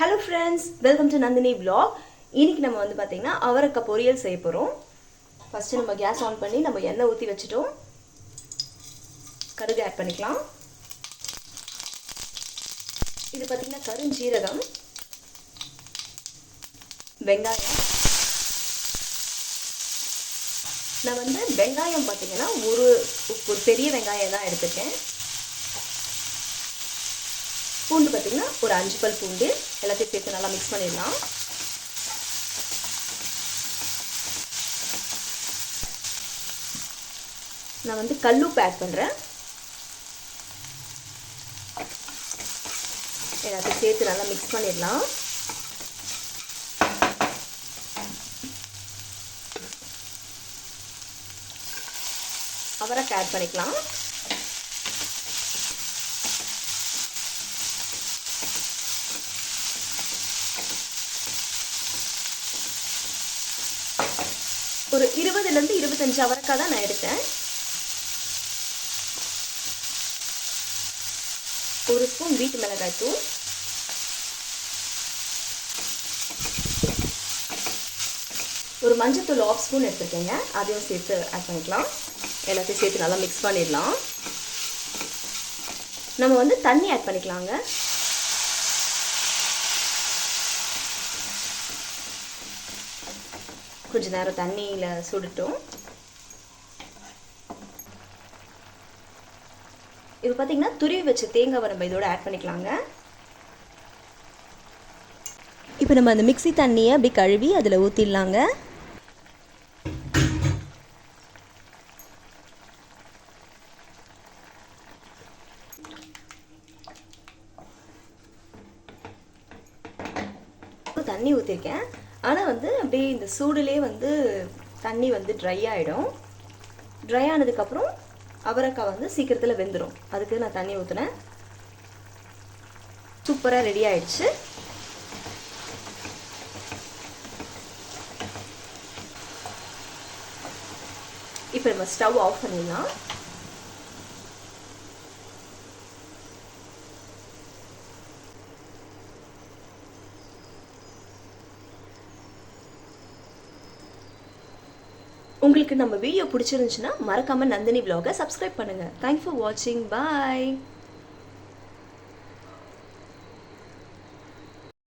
Hello friends, welcome to Nandini vlog. இன்னைக்கு நம்ம வந்து பாத்தீங்கன்னா அவரைக்காய் பொரியல் செய்ய போறோம். ஃபர்ஸ்ட் நம்ம கேஸ் ஆன் பண்ணி நம்ம எண்ணெய் ஊத்தி வச்சிட்டோம். கடுகு ஆட் பண்ணிக்கலாம். இது பாத்தீங்கன்னா கருஞ்சீரகம், வெங்காயம். நான் வந்து வெங்காயம் பாத்தீங்கன்னா ஒரு பெரிய வெங்காயம் தான் எடுத்துட்டேன். பூண்டு பார்த்தீங்கன்னா ஒரு 5 பல் பூண்டு எல்லாத்தையும் சேர்த்து நல்லா மிக்ஸ் பண்ணிடலாம். நான் வந்து கல்லுப்பு ஆட் பண்ணுறேன். எல்லாத்தையும் சேர்த்து நல்லா மிக்ஸ் பண்ணிடலாம். அவரைக்காய் ஆட் பண்ணிக்கலாம். ஒரு 20லேருந்து 25 அவரைக்காய் தான் நான் எடுத்தேன். ஒரு ஸ்பூன் வீட்டு மிளகாய் தூள், ஒரு மஞ்சத்தூள் 1/2 ஸ்பூன் எடுத்துருக்கேங்க, அதையும் சேர்த்து ஆட் பண்ணிக்கலாம். எல்லாத்தையும் சேர்த்து நல்லா மிக்ஸ் பண்ணிடலாம். நம்ம வந்து தண்ணி ஆட் பண்ணிக்கலாங்க. கொஞ்ச நேரம் தண்ணியில் சுடட்டும். இது பார்த்தீங்கன்னா துருவி வச்ச தேங்காவை நம்ம இதோட ஆட் பண்ணிக்கலாங்க. இப்போ நம்ம அந்த மிக்ஸி தண்ணியை அப்படி கழுவி அதில் ஊற்றிடலாங்க. தண்ணி ஊற்றிருக்கேன். ஆனால் வந்து அப்படியே இந்த சூடுலேயே வந்து தண்ணி வந்து ட்ரை ஆகிடும். ட்ரை ஆனதுக்கப்புறம் அவரைக்காய் வந்து சீக்கிரத்தில் வெந்துடும். அதுக்கு நான் தண்ணி ஊற்றினேன். சூப்பராக ரெடி ஆயிடுச்சு. இப்போ நம்ம ஸ்டவ் ஆஃப் பண்ணிடலாம். உங்களுக்கு நம்ம வீடியோ பிடிச்சிருந்துச்சுன்னா மறக்காம நந்தினி vlog-ஐ சப்ஸ்கிரைப் பண்ணுங்க. தேங்க்ஸ் ஃபார் வாட்சிங். பாய்.